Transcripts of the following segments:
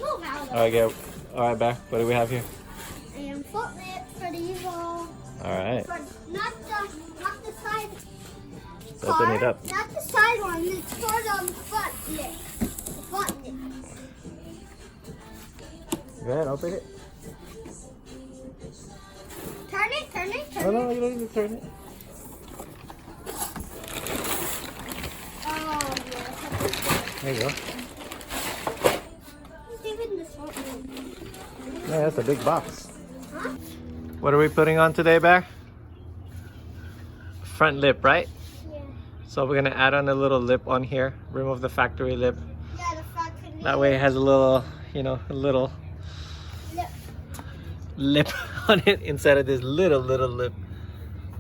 move out of it. Alright, go. Alright, back. What do we have here? And foot lip for these Alright. but not the side Open it up. Not the side one, it's for the front lip. The front lip. Go ahead, open it. Turn it, turn it, turn No, it. no, you don't need to turn it. Oh, yeah. There you go. It's even the front lip. Yeah, that's a big box. Huh? What are we putting on today, Bear? Front lip, right? Yeah. So we're gonna add on a little lip on here. Remove the factory lip. Yeah, the factory lip. That way it has a little, you know, a little lip on it instead of this little lip.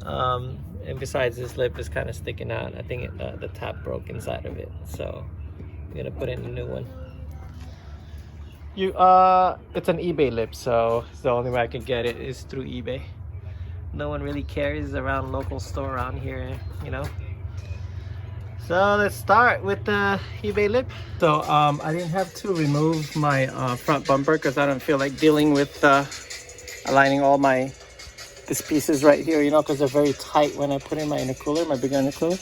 And besides, this lip is kind of sticking out. I think the tab broke inside of it, so I'm gonna put in a new one. It's an eBay lip, so the only way I can get it is through eBay. No one really carries around local store around here, you know. So let's start with the eBay lip. So I didn't have to remove my front bumper because I don't feel like dealing with aligning all these pieces right here, you know, because they're very tight when I put in my intercooler, my big intercooler.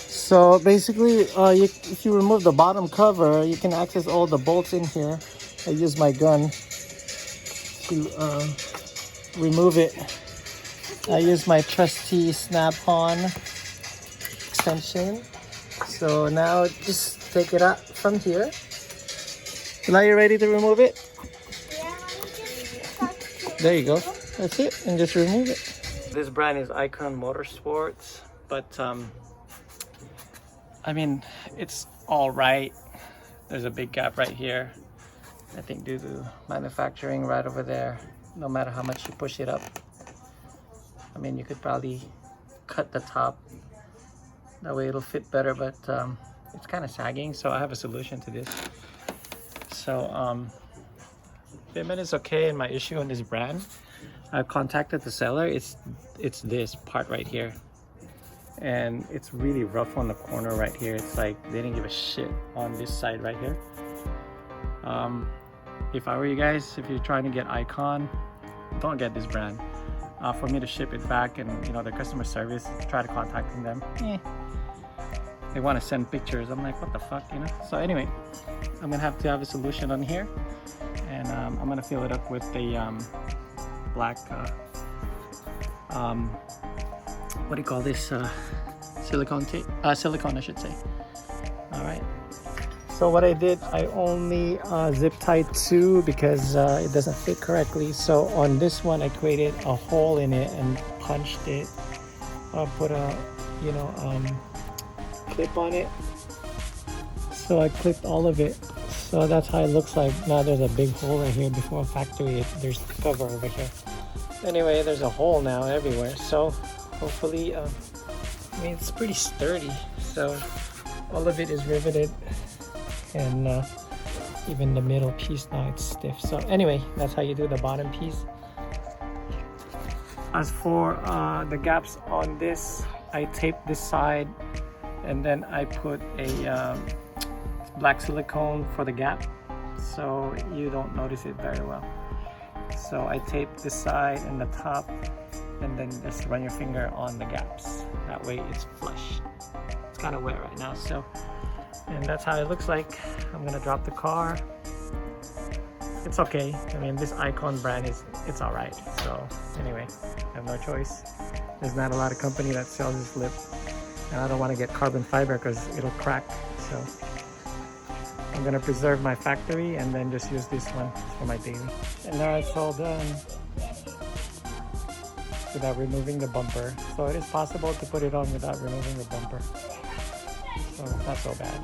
So basically, if you remove the bottom cover, you can access all the bolts in here. I use my gun to remove it. I use my trusty Snap-on extension. So now just take it out from here. Now you're ready to remove it? Yeah, let me just start to- There you go. That's it. And just remove it. This brand is Icon Motorsports, but I mean, it's all right. There's a big gap right here. I think due to manufacturing right over there, no matter how much you push it up. I mean, you could probably cut the top. That way it'll fit better, but it's kind of sagging, so I have a solution to this. So fitment is okay, and my issue on this brand, I've contacted the seller. It's this part right here, and it's really rough on the corner right here. It's like they didn't give a shit on this side right here. If I were you guys, if you're trying to get Icon, don't get this brand. For me to ship it back, and you know, the customer service, try to contacting them, they want to send pictures. I'm like, what the fuck, you know? So anyway, I'm gonna have to have a solution on here, and I'm gonna fill it up with the black what do you call this, silicone tape, silicone I should say. All right, so what I did, I only zip tied 2 because it doesn't fit correctly. So on this one, I created a hole in it and punched it. Put a, you know, clip on it. So I clipped all of it. So that's how it looks like. Now there's a big hole right here. Before factory, there's cover over here. Anyway, there's a hole now everywhere. So hopefully, I mean, it's pretty sturdy. So all of it is riveted, and even the middle piece now it's stiff. So anyway, that's how you do the bottom piece. As for the gaps on this, I taped this side, and then I put a black silicone for the gap, so you don't notice it very well. So I taped this side and the top, and then just run your finger on the gaps. That way it's flush. It's kind of wet right now, so, and that's how it looks like. I'm gonna drop the car. It's okay. I mean, this Icon brand it's all right. So anyway, I have no choice. There's not a lot of company that sells this lip, and I don't want to get carbon fiber because it'll crack. So I'm gonna preserve my factory and then just use this one for my daily. And now it's all done without removing the bumper. So it is possible to put it on without removing the bumper. So it's not so bad.